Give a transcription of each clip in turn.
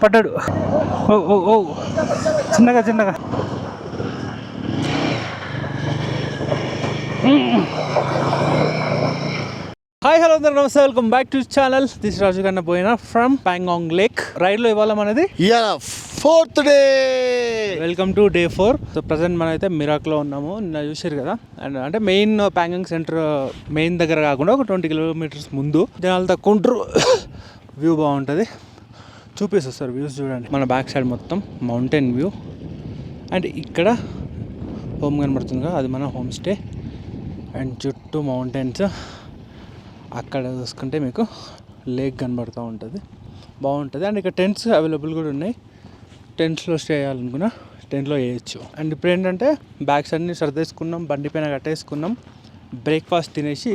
పడ్డాడు. ఓ ఓ ఓ చిన్నగా చిన్నగా. హాయ్ హలో అందరూ నమస్తే, welcome back to channel. This Raju Kanna పోయిన ఫ్రమ్ ప్యాంగాంగ్ లేక్. రైడ్లో ఇవాళ మనది 4th day. Welcome to day 4. So present మనం అయితే మిరాక్లో ఉన్నాము. నిన్న చూసారు కదా. అండ్ అంటే మెయిన్ ప్యాంగాంగ్ సెంటర్ మెయిన్ దగ్గర కాకుండా ఒక 20 కిలోమీటర్స్ ముందు. జనాలు తక్కువ ఉంటారు, వ్యూ బాగుంటుంది. చూపిస్తారు సార్ వ్యూస్ చూడండి. మన బ్యాక్ సైడ్ మొత్తం మౌంటైన్ వ్యూ. అండ్ ఇక్కడ హోమ్ కనబడుతుంది కదా, అది మన హోమ్ స్టే. అండ్ చుట్టూ మౌంటైన్స్. అక్కడ చూసుకుంటే మీకు లేక్ కనబడుతూ ఉంటుంది, బాగుంటుంది. అండ్ ఇక్కడ టెంట్స్ అవైలబుల్ కూడా ఉన్నాయి. టెంట్స్లో స్టే చేయాలనుకున్నా టెంట్లో వేయచ్చు. అండ్ ఇప్పుడు ఏంటంటే బ్యాగ్స్ అన్నీ సర్దేసుకున్నాం, బండి పైన కట్టేసుకున్నాం. బ్రేక్ఫాస్ట్ తినేసి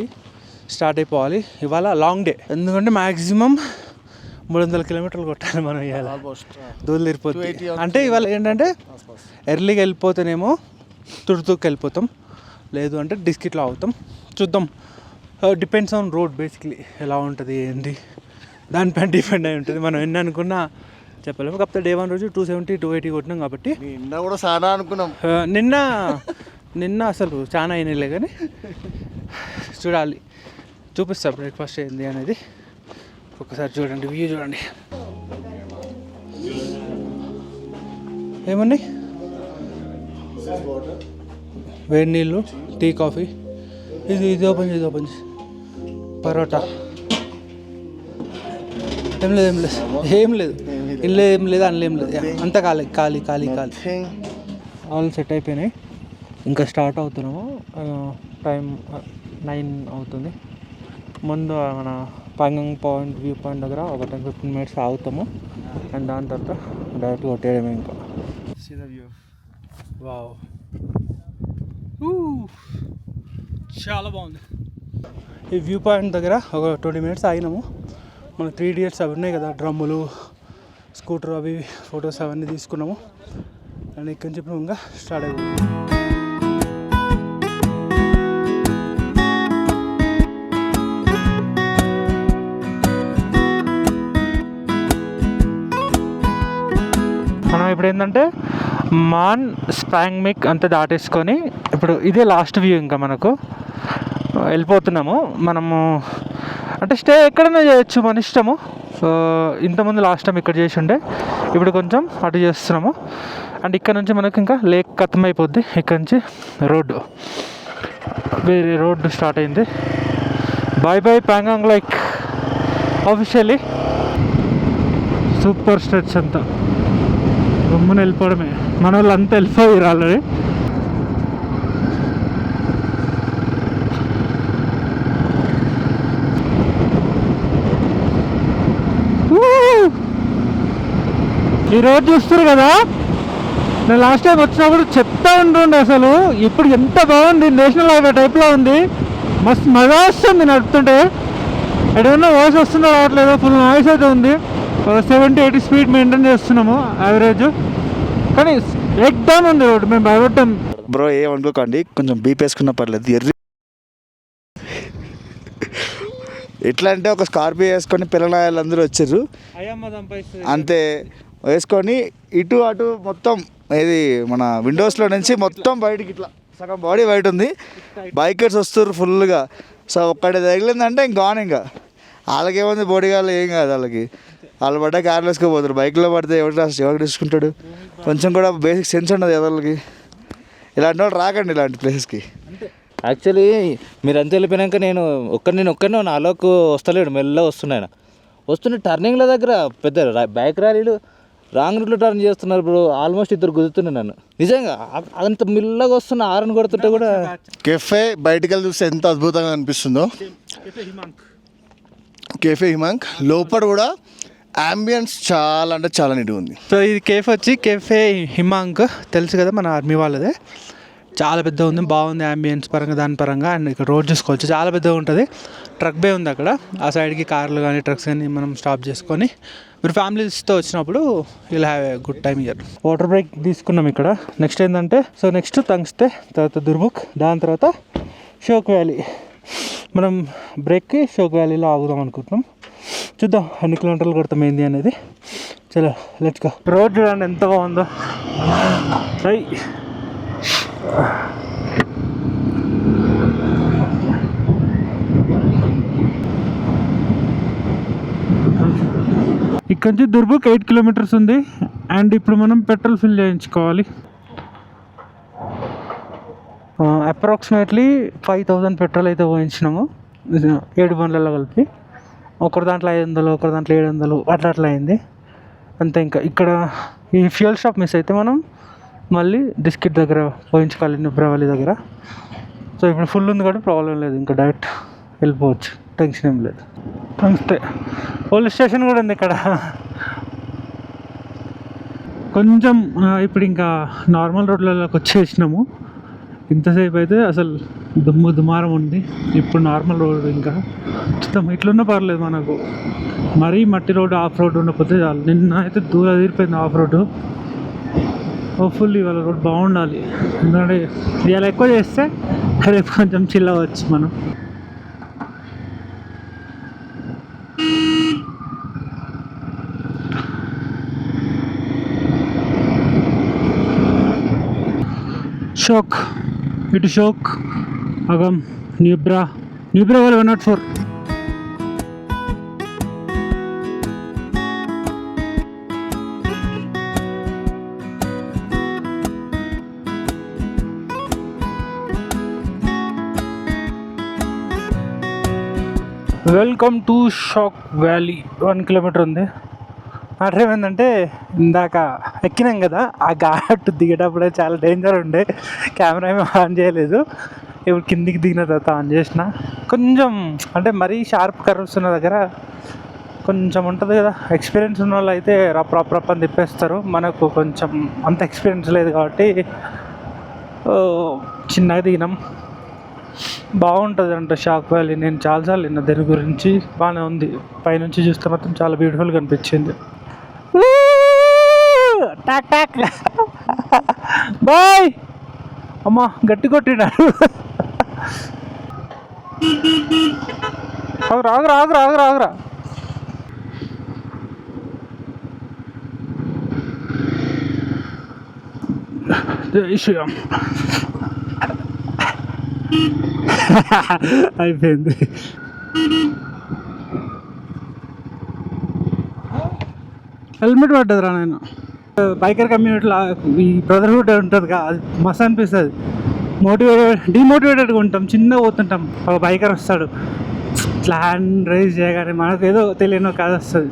స్టార్ట్ అయిపోవాలి. ఇవాళ లాంగ్ డే, ఎందుకంటే మ్యాక్సిమం 300 కిలోమీటర్లు కొట్టాలి మనం ఇవాళ. దూలు తిరిగిపోతుంది. అంటే ఇవాళ ఏంటంటే ఎర్లీగా వెళ్ళిపోతేనేమో తుడుతూకి వెళ్ళిపోతాం, లేదు అంటే డిస్కిట్లో అవుతాం. చూద్దాం, డిపెండ్స్ ఆన్ రోడ్ బేసిక్లీ ఎలా ఉంటుంది ఏంటి దానిపైన డిపెండ్ అయి ఉంటుంది. మనం ఎన్ని అనుకున్నా చెప్పలేము. కాకపోతే డే 1 రోజు 270, 280 కొట్టినాం కాబట్టి నిన్న కూడా చాలా అనుకున్నాం. నిన్న అసలు చాలా అయినాయిలే, కానీ చూడాలి. చూపిస్తా బ్రేక్ఫాస్ట్ ఏంది అనేది. ఒకసారి చూడండి, వ్యూ చూడండి. ఏమన్నాయి? వేడి నీళ్ళు, టీ, కాఫీ. ఇది ఓపెన్ చేసి పరోటా. ఏం లేదు ఇల్లు ఏం లేదు, అందులో ఏం లేదు, అంతా ఖాళీ. ఆల్ సెట్ అయిపోయినాయి. ఇంకా స్టార్ట్ అవుతున్నాము. టైం 9 అవుతుంది. ముందు మన ప్యాంగాంగ్ పాయింట్ వ్యూ పాయింట్ దగ్గర ఒక 10-15 మినిట్స్ ఆగుతాము. అండ్ దాని తర్వాత డైరెక్ట్గా కొట్టేయడమే. ఇంకా వ్యూ వావ్, చాలా బాగుంది. ఈ వ్యూ పాయింట్ దగ్గర ఒక 20 మినిట్స్ ఆగినాము. మన 3 ఇడియట్స్ అవి ఉన్నాయి కదా, డ్రమ్ములు, స్కూటర్, అవి ఫొటోస్ అవన్నీ తీసుకున్నాము. అండ్ ఇక్కడి నుంచి ఇప్పుడు ఇంకా స్టార్ట్ అయిపోయింది. మనం ఇప్పుడు ఏంటంటే మాన్ స్పాంగ్మిక్ అంతా దాటేసుకొని ఇప్పుడు ఇదే లాస్ట్ వ్యూ. ఇంకా మనకు వెళ్ళిపోతున్నాము. మనము అంటే స్టే ఎక్కడైనా చేయొచ్చు, మన ఇష్టము. సో ఇంతకుముందు లాస్ట్ టైం ఇక్కడ చేసి ఉండే, ఇప్పుడు కొంచెం అటు చేస్తున్నాము. అండ్ ఇక్కడ నుంచి మనకు ఇంకా లేక్ ఖతం అయిపోద్ది. ఇక్కడ నుంచి వేరే రోడ్డు స్టార్ట్ అయింది. Bye Pangong lake officially. Super stretch అంతా గమ్మున వెళ్ళిపోవడమే. మన వాళ్ళు అంతా వెళ్ళిపోయారు ఆల్రెడీ. ఈ రోడ్ చూస్తారు కదా, నేను లాస్ట్ టైం వచ్చినప్పుడు చెప్తా ఉంటుండే అసలు. ఇప్పుడు ఎంత బాగుంది, నేషనల్ హైవే టైప్లో ఉంది. మస్తు మజా వస్తుంది నడుపుతుంటే. ఎక్కడైనా వాయిస్ వస్తుందో రావట్లేదో, ఫుల్ నాయిస్ అయితే ఉంది. 70-80 స్పీడ్ మెయింటైన్ చేస్తున్నాము యావరేజ్, కానీ ఎక్దాం ఉంది రోడ్. మేము భయపడ్డాం. బ్రో ఏమనుకోకండి, కొంచెం బీప్ వేసుకున్నా పర్లేదు. ఎట్లా అంటే ఒక స్కార్పియో వేసుకొని పిల్లలు అందరూ వచ్చారు అంతే, వేసుకొని ఇటు అటు మొత్తం ఇది మన విండోస్లో నుంచి మొత్తం బయటికి ఇట్లా సగం బాడీ బయట ఉంది. బైకర్స్ వస్తారు ఫుల్గా. సో ఒక్కటి తగిలిందంటే ఇంకా వాళ్ళకేముంది, బోడిగాళ్ళు ఏం కాదు వాళ్ళకి. వాళ్ళు పడ్డా కార్లు వేసుకోపోతారు. బైక్లో పడితే ఎవరు తీసుకుంటాడు? కొంచెం కూడా బేసిక్ సెన్స్ ఉండదు ఎవరికి. ఇలాంటి వాళ్ళు రాకండి ఇలాంటి ప్లేసెస్కి. యాక్చువల్లీ మీరు అంతా వెళ్ళిపోయాక నేను ఒక్కరినే నాలోకి వస్తలేడు, మెల్లగా వస్తున్న టర్నింగ్ల దగ్గర పెద్ద బైక్ ర్యాలీలు రాంగ్ రూట్లో టర్న్ చేస్తున్నారు బ్రో. ఆల్మోస్ట్ ఇద్దరు గుద్దుతున్నాను నన్ను. నిజంగా అంత మెల్లగా వస్తున్న హారన్ కొడుతుంటే కూడా. కెఫే బయటకు వెళ్ళి చూస్తే ఎంత అద్భుతంగా అనిపిస్తుందో. కెఫే హిమాంక్ లోపల కూడా అంబియన్స్ చాలా అంటే చాలా నీట్గా ఉంది. సో ఇది కెఫే హిమాంక్ తెలుసు కదా, మన ఆర్మీ వాళ్ళదే. చాలా పెద్దగా ఉంది, బాగుంది అంబియన్స్ పరంగా, దాని పరంగా. అండ్ ఇక్కడ రోడ్ చూసుకోవచ్చు, చాలా పెద్దగా ఉంటుంది. ట్రక్ బే ఉంది అక్కడ. ఆ సైడ్కి కార్లు కానీ ట్రక్స్ కానీ మనం స్టాప్ చేసుకొని మీరు ఫ్యామిలీస్తో వచ్చినప్పుడు will have a good time year. Water break తీసుకున్నాం ఇక్కడ. నెక్స్ట్ ఏంటంటే నెక్స్ట్ తంగ్స్తే, తర్వాత దుర్ముఖ్, దాని తర్వాత షోక్ వ్యాలీ. మనం బ్రేక్కి షోక్ వ్యాలీలో ఆగుదాం అనుకుంటున్నాం. చూద్దాం ఎన్ని కిలోమీటర్లు కొడతాం ఏంది అనేది. చలో లెట్స్ గో. రోడ్ చూడండి ఎంత బాగుందో. రైట్ ఇక్కడ నుంచి దుర్బుక్ 8 కిలోమీటర్స్ ఉంది. అండ్ ఇప్పుడు మనం పెట్రోల్ ఫిల్ చేయించుకోవాలి. అప్రాక్సిమేట్లీ 5000 పెట్రోల్ అయితే పోయించినాము 7 బండ్లలో కలిపి. ఒకరి దాంట్లో 500, ఒకరి దాంట్లో 700 అట్లా అయింది అంతే. ఇంకా ఇక్కడ ఈ ఫ్యూయల్ షాప్ మిస్ అయితే మనం మళ్ళీ డిస్కిట్ దగ్గర పోయించుకోవాలి, నుబ్రావళి దగ్గర. సో ఇప్పుడు ఫుల్ ఉంది కాబట్టి ప్రాబ్లం లేదు, ఇంకా డైరెక్ట్ వెళ్ళిపోవచ్చు, టెన్షన్ ఏం లేదు. అంతే. పోలీస్ స్టేషన్ కూడా ఉంది ఇక్కడ. కొంచెం ఇప్పుడు ఇంకా నార్మల్ రోడ్లలోకి వచ్చేసినాము. ఇంతసేపు అయితే అసలు దుమారం ఉంది. ఇప్పుడు నార్మల్ రోడ్ ఇంకా చూద్దాం. ఇట్లున్నా పర్లేదు మనకు, మరీ మట్టి రోడ్డు ఆఫ్ రోడ్ ఉండకపోతే చాలు. నిన్న అయితే దూరం తీరిపోయింది ఆఫ్ రోడ్డు. హోప్ఫుల్లీ ఇవాళ రోడ్ బాగుండాలి, ఎందుకంటే ఇవాళ ఎక్కువ చేస్తే రేపు కొంచెం చిల్ అవ్వచ్చు మనం. షోక్ ఇటు షోక్ అగం న్యూబ్రా వాళ్ళు 104. Welcome to Shyok valley. 1 kilometre ఉంది. మ్యాటర్ ఏమైందంటే ఇందాక ఎక్కినాం కదా, ఆ ఘాట్ దిగేటప్పుడే చాలా డేంజర్ ఉండే. కెమెరా ఏమీ ఆన్ చేయలేదు. ఇప్పుడు కిందికి దిగిన తర్వాత ఆన్ చేసిన. కొంచెం అంటే మరీ షార్ప్ కర్వ్స్ ఉన్న దగ్గర కొంచెం ఉంటుంది కదా, ఎక్స్పీరియన్స్ ఉన్న వాళ్ళు అయితే రప్ అని తిప్పేస్తారు. మనకు కొంచెం అంత ఎక్స్పీరియన్స్ లేదు కాబట్టి చిన్నగా దిగినాం. బాగుంటుంది అంట షాక్ వ్యాలీ. నేను చాలాసార్లు విన్నా దాని గురించి, బాగానే ఉంది. పైనుంచి చూస్తే మాత్రం చాలా బ్యూటిఫుల్గా అనిపించింది. టాక్ టాక్ బాయ్. అమ్మా గట్టి కొట్టినాడు. ఆగురా. అయిపోయింది. హెల్మెట్ పడ్డదిరా. నేను బైకర్ కమ్యూనిటీలో ఈ బ్రదర్హుడ్ ఉంటుంది కదా, అది మస్తు అనిపిస్తుంది. డిమోటివేటెడ్గా ఉంటాం, చిన్నగా పోతుంటాం. ఒక బైకర్ వస్తాడు, ప్లాన్ రైజ్ చేయగానే మనకు ఏదో తెలియనో కాదు వస్తుంది.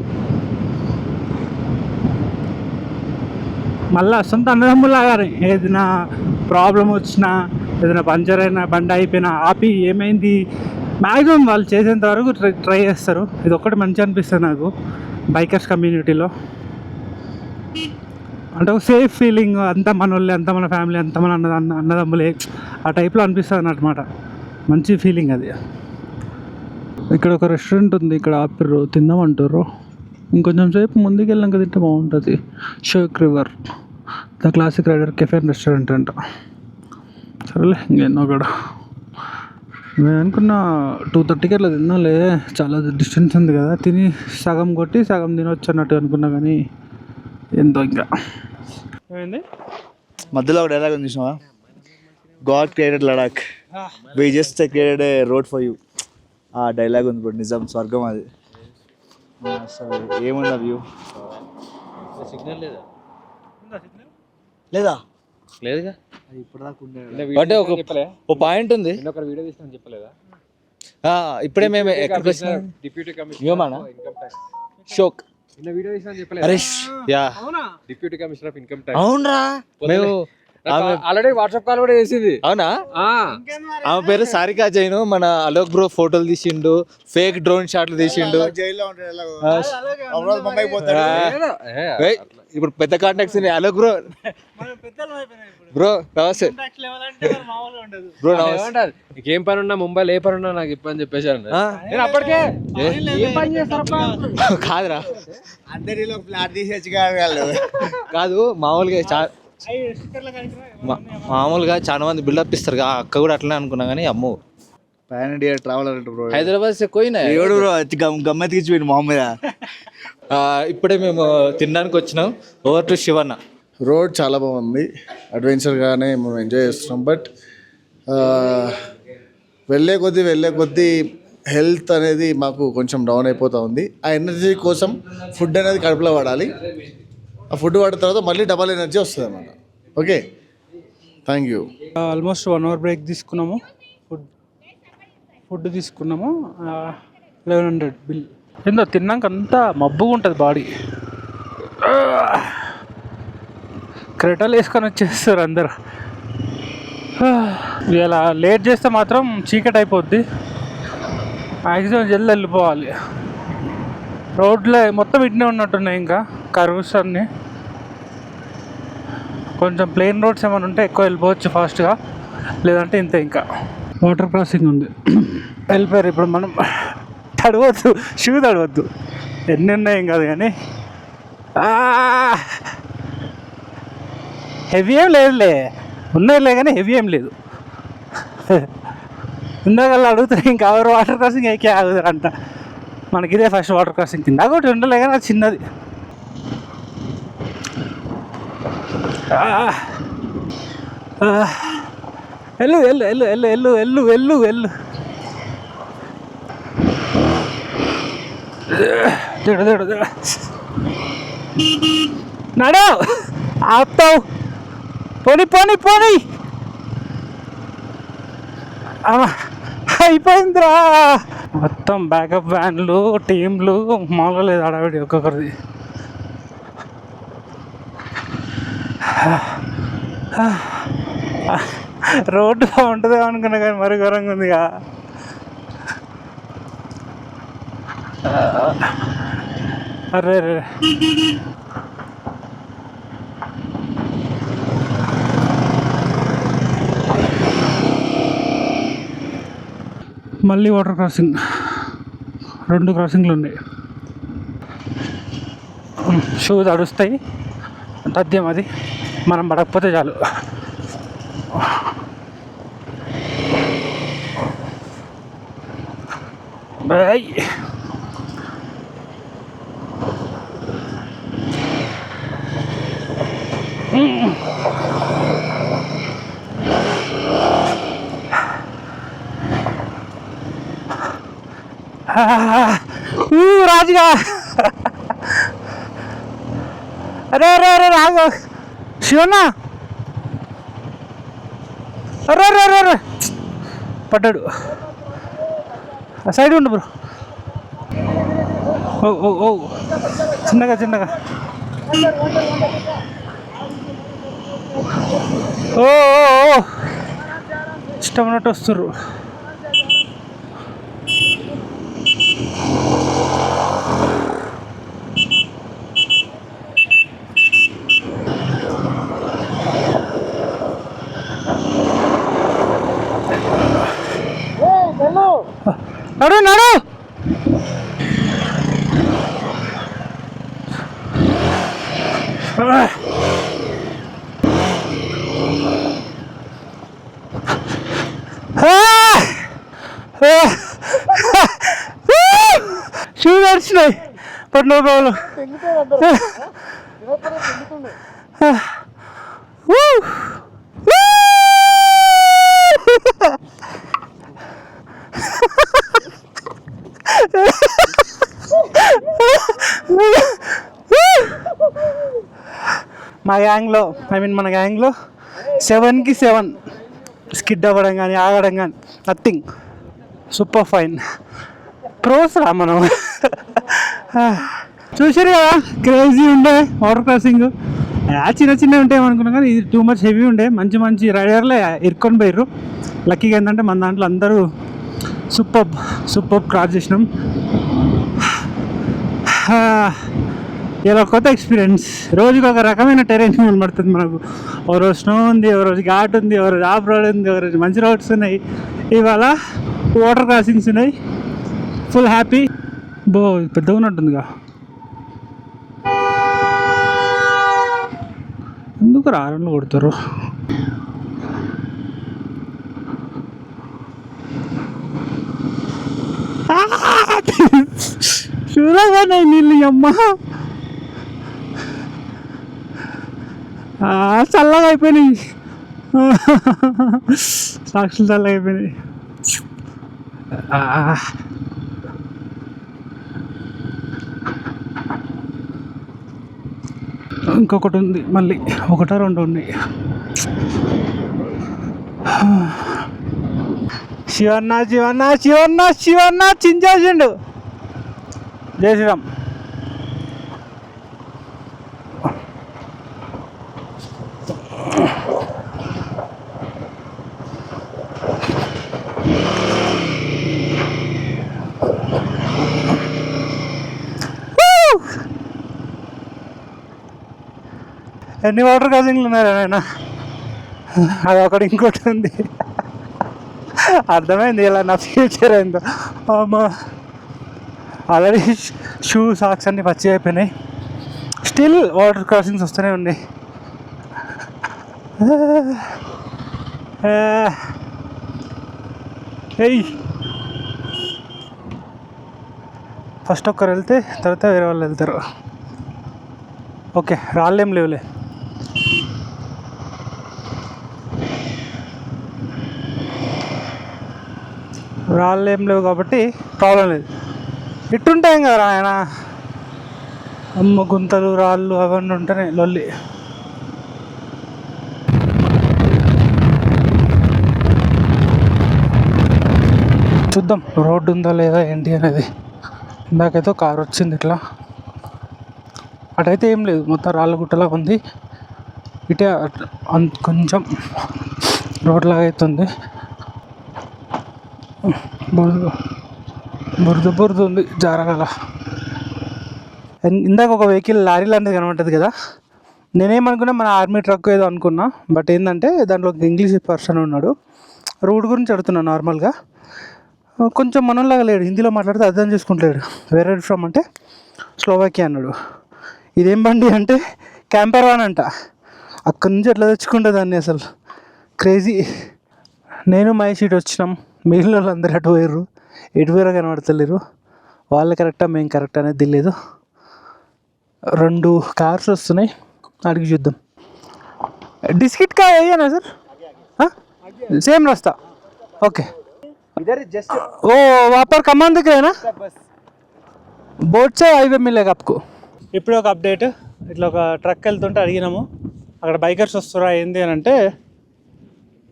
మళ్ళీ సొంత అన్నదమ్ములాగానే ఏదైనా ప్రాబ్లం వచ్చినా, ఏదైనా పంచర్ అయినా, బండి అయిపోయినా ఆపి ఏమైంది మ్యాక్సిమం వాళ్ళు చేసేంత వరకు ట్రై చేస్తారు. ఇది ఒక్కటి మంచిగా అనిపిస్తుంది నాకు బైకర్స్ కమ్యూనిటీలో. అంటే ఒక సేఫ్ ఫీలింగ్, అంతా మన వాళ్ళే, అంతా మన ఫ్యామిలీ, అంతా మన అన్నదమ్ములే, ఆ టైప్లో అనిపిస్తుంది అన్నమాట. మంచి ఫీలింగ్ అది. ఇక్కడ ఒక రెస్టారెంట్ ఉంది, ఇక్కడ ఆపిర్రు తిందామంటారు. ఇంకొంచెం సేపు ముందుకు వెళ్ళాక తింటే బాగుంటుంది. Shyok river the classic rider cafe and restaurant అంట. సరేలే ఇంకెన్నో కూడా. నేను అనుకున్న 2:30కి అట్లా తిన్నాలే, చాలా డిస్టెన్స్ ఉంది కదా, తిని సగం కొట్టి సగం తినొచ్చు అన్నట్టు అనుకున్నా. కానీ ఎంతో ఇంకా ఏమైంది మధ్యలో ఒక డైలాగ్ ఉంది చూసినావా, God created Ladakh, we just created a road for you. ఆ డైలాగ్ ఉంది ఇప్పుడు, నిజం, స్వర్గం అది. అసలు ఏముంది వ్యూ. లేదా లేదుగా ఇప్పుడు అంటే ఒక పాయింట్ ఉంది. వీడియో తీసిన చెప్పలేదా? ఇప్పుడే మేము ఎక్కడికి వచ్చినాం, డిప్యూటీ కమిషనర్ షోక్ వీడియో తీసిన చెప్పలేదా? Harish yeah deputy commissioner of income tax. అవునరా, మేము ఆల్రెడీ వాట్సాప్ కాల్ కూడా చేసింది. అవునా? ఆమె పేరు సారికా జైన్. మన అలోక్ బ్రో ఫోటోలు తీసిండు, ఫేక్ డ్రోన్ షాట్లు తీసిండు. ఇప్పుడు పెద్ద కాంటాక్ట్స్ అలోక్ బ్రో. బ్రో నమస్తే బ్రో. నీకేం పని ఉన్నా, ముంబైలో ఏ పని ఉన్నా నాకు ఇప్పని చెప్పేశాను నేను అప్పటికే. కాదురా, అందరిలో ఫ్లాట్ తీసేచ్చు కాదు, మామూలుగా చాలా మంది బిల్డప్ ఇస్తారు. అక్క కూడా అట్లనే అనుకున్నా కానీ అమ్మో పాన్ ఇండియా ట్రావెలర్ అంటే బ్రో. హైదరాబాద్ ఎక్కువ ఎవడు బ్రో గమ్మతికిచ్చిపోయింది మొహం మీద. ఇప్పుడే మేము తినడానికి వచ్చినాం. Over to Shivanna. రోడ్ చాలా బాగుంది, అడ్వెంచర్గానే మనం ఎంజాయ్ చేస్తున్నాం. బట్ వెళ్ళే కొద్దీ హెల్త్ అనేది మాకు కొంచెం డౌన్ అయిపోతూ ఉంది. ఆ ఎనర్జీ కోసం ఫుడ్ అనేది కడుపులో పడాలి. ఆ ఫుడ్ పడిన తర్వాత మళ్ళీ డబల్ ఎనర్జీ వస్తుంది అన్నమాట. Okay, thank you. Almost 1 hour break తీసుకున్నాము. ఫుడ్ తీసుకున్నాము. 1100 బిల్. ఏందో తిన్నాక అంతా మబ్బుగా ఉంటుంది బాడీ. క్రెటాలు వేసుకొని వచ్చేస్తారు అందరు. ఇలా లేట్ చేస్తే మాత్రం చీకటి అయిపోద్ది. మ్యాక్సిమం జల్ది వెళ్ళిపోవాలి. రోడ్లే మొత్తం ఇట్నే ఉన్నట్టున్నాయి. ఇంకా కర్వ్స్ అన్నీ కొంచెం ప్లెయిన్ రోడ్స్ ఏమైనా ఉంటే ఎక్కువ వెళ్ళిపోవచ్చు ఫాస్ట్గా, లేదంటే ఇంతే. ఇంకా వాటర్ క్రాసింగ్ ఉంది, వెళ్ళిపోయారు. ఇప్పుడు మనం తడవద్దు, షూ తడవద్దు. ఎన్ని ఉన్నాయి ఏం కాదు, కానీ హెవీ ఏం లేదులే, ఉన్నాయిలే కానీ హెవీ ఏం లేదు. ఇందాకల్లా అడుగుతారు ఇంకా ఎవరు వాటర్ క్రాసింగ్ ఏకే ఆగుతారంట. మనకి ఇదే ఫస్ట్ వాటర్ క్రాసింగ్. కింద ఒకటి ఉండలే కానీ అది చిన్నది. వెళ్ళు వెళ్ళు వెళ్ళు వెళ్ళు వెళ్ళు వెళ్ళు వెళ్ళు వెళ్ళు. తిడు తిడు తిడు నడు, ఆపుతావు. పోనీ పోనీ పోనీ. అయిపోయిందిరా. మొత్తం బ్యాకప్ వ్యాన్లు, టీంలు, మామూలు లేదు అడవిడి ఒక్కొక్కరిది. రోడ్డు బాగుంటుందేమో అనుకున్నా కానీ మరి ఘోరంగా ఉందిగా. అరే రే మళ్ళీ వాటర్ క్రాసింగ్. 2 క్రాసింగ్లు ఉన్నాయి. షూ తడుస్తాయి, తథ్యం అది. మనం పడకపోతే చాలు. బాయ్. రాజుగా. అరే అరే అరే రాజు శివన్న. అరే అరే అరే అరే పడ్డాడు. సైడ్ ఉండు బ్రో. ఓ ఓ ఓ చిన్నగా చిన్నగా. ఓ ఓ ఇష్టం ఉన్నట్టు వస్తుర్రు. నడు నడు. షూ నడిచినాయి బట్ నో ప్రాబ్లం. మా గ్యాంగ్లో మన గ్యాంగ్లో 7కి 7 స్కిడ్ అవ్వడం కానీ ఆగడం కానీ నథింగ్. Super fine. ప్రోస్ రా మనం. చూసారు కదా క్రేజీ ఉండే వాటర్ క్రాసింగ్. చిన్న చిన్నవి ఉంటాయి అనుకున్నాం కానీ ఇది టూ మచ్ హెవీ ఉండే. మంచి మంచి రైడర్లే ఇరుక్కొని పోయారు. లక్కీగా ఏంటంటే మన దాంట్లో అందరూ సూపర్ క్రాస్ చేసినాం. ఇలా కొత్త ఎక్స్పీరియన్స్. రోజుకి ఒక రకమైన టెరెన్ కనబడుతుంది మనకు. ఓ రోజు స్నో ఉంది, ఓ రోజు ఘాట్ ఉంది, ఓ రోజు ఆఫ్ రోడ్ ఉంది, ఓ రోజు మంచి రోడ్స్ ఉన్నాయి. ఇవాళ వాటర్ క్రాసింగ్స్ ఉన్నాయి. Full happy. పెద్దగా ఉన్నట్టుందిగా. ఎందుకు రాళ్ళు కొడతారు? చూడగానే నీళ్ళు అమ్మ చల్లగా అయిపోయినాయి, సాక్షులు చల్లగా అయిపోయినాయి. ఇంకొకటి ఉంది మళ్ళీ, ఒకటో రెండు ఉన్నాయి. శివన్న శివన్న శివన్న శివన్న చించేసిండు. జై శ్రీరామ్. ఎన్ని వాటర్ క్రాసింగ్లు ఉన్నారా నాయన? అది ఒకటి ఇంకోటి ఉంది. అర్థమైంది ఇలా నా ఫ్యూచర్ ఏందో. అమ్మా ఆల్రెడీ షూ సాక్స్ అన్నీ పచ్చి అయిపోయినాయి, స్టిల్ వాటర్ క్రాసింగ్స్ వస్తూనే ఉన్నాయి. ఏయ్ ఫస్ట్ ఒక్కరు వెళ్తే తర్వాత వేరే వాళ్ళు వెళ్తారు. ఓకే రాళ్ళేం లేవులే. రాళ్ళు ఏం లేవు కాబట్టి ప్రాబ్లం లేదు. ఇట్టుంటాయి కదా ఆయన, అమ్మ గుంతలు రాళ్ళు అవన్నీ ఉంటేనే లొల్లి. చూద్దాం రోడ్డు ఉందా లేదా ఏంటి అనేది. ఇందాకైతే కారు వచ్చింది ఇట్లా, అటైతే ఏం లేదు, మొత్తం రాళ్ళ గుట్టలా ఉంది. ఇటే కొంచెం రోడ్లాగా అవుతుంది, బురద ఉంది జారగల. ఇందాక ఒక వెహికల్ లారీ లాంటిది కనబడుతుంది కదా, నేనేమనుకున్నా మన ఆర్మీ ట్రక్ ఏదో అనుకున్నా. బట్ ఏంటంటే దాంట్లో ఇంగ్లీష్ పర్సన్ ఉన్నాడు, రోడ్ గురించి అడుగుతున్నాను నార్మల్గా. కొంచెం మనలాగా లేడు, హిందీలో మాట్లాడితే అర్థం చేసుకుంటలేడు. వేరే ఫ్రమ్ అంటే స్లోవాకియా అన్నాడు. ఇదేం బండి అంటే క్యాంపర్ వాన్ అంట. అక్కడి నుంచి ఎట్లా తెచ్చుకుంటే దాన్ని అసలు క్రేజీ. నేను మై సీట్ వచ్చినాం, మిగిలిన వాళ్ళు అందరూ అటు పోయారు, ఎటు పోయారో కనబడతలేరు. వాళ్ళు కరెక్టా మేము కరెక్ట్ అనేది తెలియదు. 2 కార్స్ వస్తున్నాయి, అడిగి చూద్దాం. डिस्किट का है ना सर? हाँ सेम रास्ता. ओके इधर जस्ट वो वहाँ पर कमान दिख रहा है ना, बोर्ड से हाईवे मिलेगा आपको. ఇప్పుడు ఒక అప్డేట్, ఇట్లా ఒక ట్రక్ వెళ్తుంటే అడిగినాము, అక్కడ బైకర్స్ వస్తారా ఏంది అని అంటే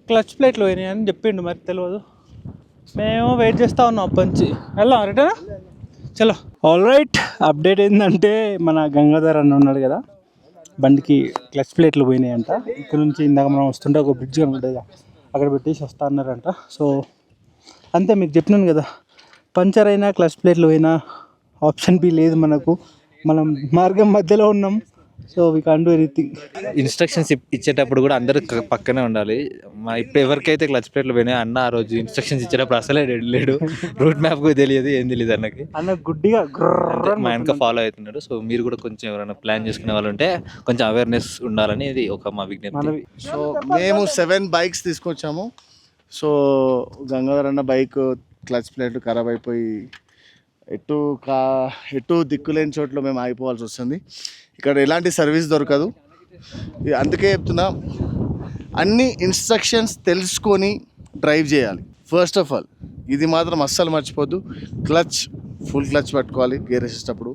క్లచ్ ప్లేట్లు పోయినాయి అని చెప్పిండు. మరి తెలియదు, మేము వెయిట్ చేస్తూ ఉన్నాం అప్పటి నుంచి. వెళ్దాం రిటర్న్ చలో. ఆల్ రైట్, అప్డేట్ ఏంటంటే మన గంగాధర్ అన్న ఉన్నాడు కదా, బండికి క్లచ్ ప్లేట్లు పోయినాయి అంట. ఇక్కడ నుంచి ఇందాక మనం వస్తుంటే ఒక బ్రిడ్జ్ కనబడేది, అక్కడ పెట్టేసి వస్తా అన్నారంట. సో అంతే, మీకు చెప్పినాను కదా, పంచర్ అయినా క్లచ్ ప్లేట్లు పోయినా ఆప్షన్ బి లేదు మనకు. మనం మార్గం మధ్యలో ఉన్నాం, so we can't do anything. Instructions ఇచ్చేటప్పుడు కూడా అందరూ పక్కనే ఉండాలి. ఇప్పుడు ఎవరికైతే క్లచ్ ప్లేట్లు పోయినాయి అన్న ఆ రోజు ఇన్స్ట్రక్షన్స్ ఇచ్చేటప్పుడు అసలే లేడు, రూట్ మ్యాప్ కూడా తెలియదు, ఏం తెలియదు అన్నకి. అన్న గుడ్డిగా మా వెనక ఫాలో అవుతున్నాడు. సో మీరు కూడా కొంచెం ఎవరైనా ప్లాన్ చేసుకునే వాళ్ళు ఉంటే కొంచెం అవేర్నెస్ ఉండాలని ఇది ఒక మా విజ్ఞప్తి. సో మేము 7 బైక్స్ తీసుకొచ్చాము. సో గంగాధర్ అన్న బైక్ క్లచ్ ప్లేట్లు ఖరాబ్ అయిపోయి ఎటు దిక్కులేని చోట్ల మేము ఆగిపోవాల్సి వస్తుంది. ఇక్కడ ఎలాంటి సర్వీస్ దొరకదు. అందుకే చెప్తున్నా, అన్ని ఇన్స్ట్రక్షన్స్ తెలుసుకొని డ్రైవ్ చేయాలి. ఫస్ట్ ఆఫ్ ఆల్ ఇది మాత్రం అస్సలు మర్చిపోద్దు, క్లచ్ ఫుల్ క్లచ్ పట్టుకోవాలి గేర్ వేసేటప్పుడు.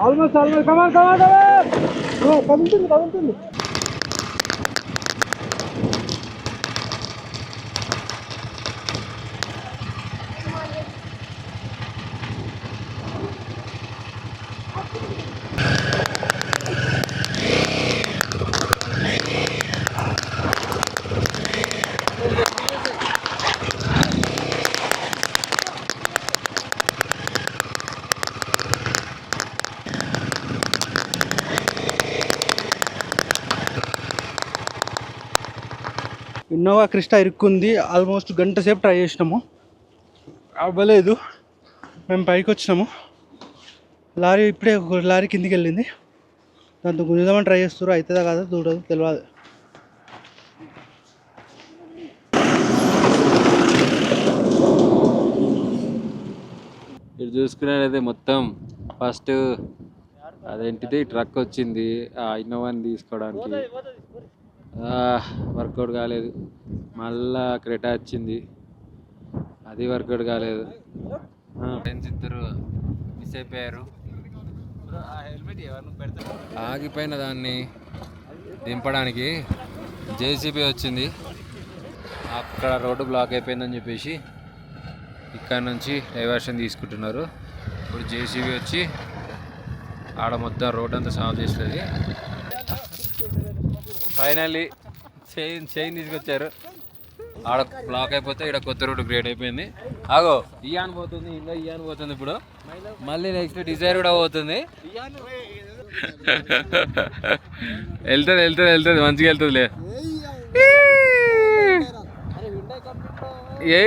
ఆల్మోస్ట్ కమాన్ కదులుతుంది. Innova Crysta ఇరుక్కుంది. ఆల్మోస్ట్ గంట సేపు ట్రై చేసినాము, అవ్వలేదు. మేము పైకి వచ్చినాము. లారీ ఇప్పుడే ఒక లారీ కిందికి వెళ్ళింది. దాంతో గుంజుదామని ట్రై చేస్తారు. అవుతుందా కాదా చూడదు, తెలియదు. ఇటు చూసుకున్నట్లయితే మొత్తం ఫస్ట్ అదేంటిది ట్రక్ వచ్చింది ఆ ఇన్నోవాని తీసుకోవడానికి, వర్కౌట్ కాలేదు. మళ్ళా క్రెటా వచ్చింది, అది వర్కౌట్ కాలేదు. ఫ్రెండ్స్ ఇద్దరు మిస్ అయిపోయారు. ఆగిపోయిన దాన్ని దింపడానికి జేసీబీ వచ్చింది. అక్కడ రోడ్డు బ్లాక్ అయిపోయిందని చెప్పేసి ఇక్కడ నుంచి డైవర్షన్ తీసుకుంటున్నారు. ఇప్పుడు జేసీబీ వచ్చి ఆడ మొత్తం రోడ్ అంతా సాల్వ్ చేస్తుంది. ఫైనల్లీ చైన్ తీసుకొచ్చారు. ఆడ బ్లాక్ అయిపోతే ఇక్కడ కొత్త రోడ్డు క్రియేట్ అయిపోయింది. ఆగో ఇయాన్ పోతుంది, ఇంకా ఇయాన్ పోతుంది. ఇప్పుడు మళ్ళీ నెక్స్ట్ డిజైర్ కూడా పోతుంది. వెళ్తుంది వెళ్తుంది వెళ్తుంది, మంచిగా వెళ్తుందిలే. ఏ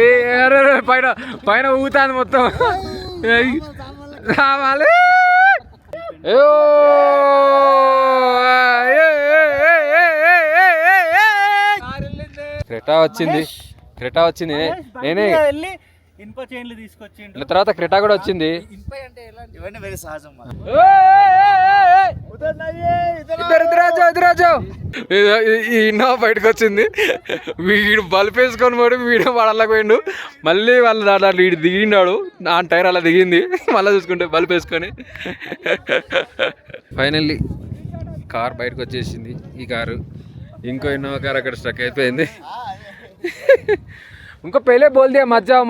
పైన పైన ఊగుతాంది మొత్తం. రావాలి క్రెటా వచ్చింది, క్రెటా వచ్చింది. నేనే ఇనుప చైన్లు తీసుకొచ్చిండు. తర్వాత క్రెటా కూడా వచ్చింది. ఇన్నోవా బయటకు వచ్చింది. వీడు బల్బ్ వేసుకొని పోయి వీడు వాళ్ళకి పోయిండు. మళ్ళీ వాళ్ళు దాంట్లో వీడు దిగిండాడు, నా టైర్ అలా దిగింది. మళ్ళీ చూసుకుంటే బల్బ్ వేసుకొని ఫైనల్లీ కార్ బయటకు వచ్చేసింది. ఈ కారు ఇంకో ఇన్నోవా కార్ అక్కడ స్ట్రక్ అయిపోయింది. उनको पहले बोल दिया मत जाओ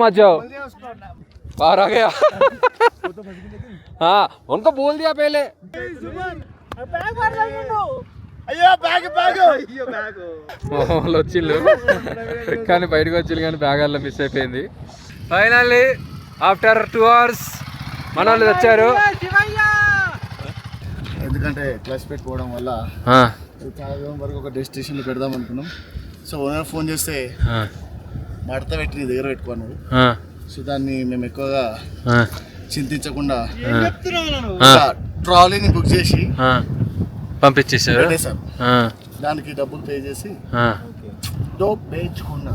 बाहर आ गया. हाँ उनको बोल दिया पहले. వాళ్ళు వచ్చిళ్ళు కానీ బయటకు వచ్చిళ్ళు కానీ బ్యాగ్ అలా మిస్ అయిపోయింది. ఫైనల్లీ ఆఫ్టర్ 2 hours మన వాళ్ళు వచ్చారు. ఎందుకంటే క్లచ్ పెట్టుకోవడం వల్ల చాలా దూరం వరకు ఒక డెస్టినేషన్లో పెడదాం అనుకున్నాం. సో ఓనర్ ఫోన్ చేస్తే మడత పెట్టి నీ దగ్గర పెట్టుకున్నాడు. సో దాన్ని మేము ఎక్కువగా చింతించకుండా ట్రాలీని బుక్ చేసి పంపించేసారు. దానికి డబ్బులు పే చేసి డోప్ వేయించుకున్నా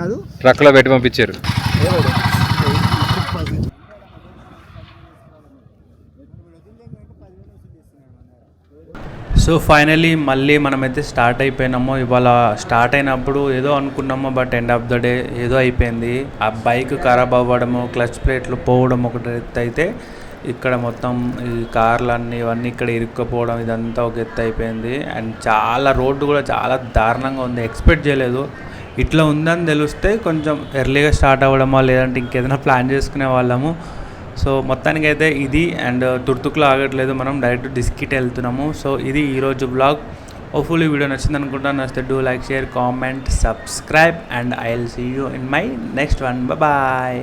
కాదు, ట్రక్ లో పెట్టి పంపించారు. సో ఫైనలీ మళ్ళీ మనమైతే స్టార్ట్ అయిపోయినాము. ఇవాళ స్టార్ట్ అయినప్పుడు ఏదో అనుకున్నాము, but end of the day ఏదో అయిపోయింది. ఆ బైక్ ఖరాబ్ అవ్వడము, క్లచ్ ప్లేట్లు పోవడం ఒకటి ఎత్తు అయితే, ఇక్కడ మొత్తం ఈ కార్లన్నీ ఇవన్నీ ఇక్కడ ఇరుక్కుపోవడం, ఇదంతా ఒక ఎత్తు అయిపోయింది. అండ్ చాలా రోడ్డు కూడా చాలా దారుణంగా ఉంది. ఎక్స్పెక్ట్ చేయలేదు ఇట్లా ఉందని తెలిస్తే కొంచెం ఎర్లీగా స్టార్ట్ అవ్వడమో లేదంటే ఇంకేదైనా ప్లాన్ చేసుకునే వాళ్ళము. సో మొత్తానికి అయితే ఇది. అండ్ తుర్తుకులో ఆగట్లేదు, మనం డైరెక్ట్ డిస్కిట్ వెళ్తున్నాము. సో ఇది ఈరోజు బ్లాగ్. హోప్ఫుల్లీ వీడియో నచ్చింది అనుకుంటాను. నచ్చితే do like, share, comment, subscribe and I will see you in my next one. Bye.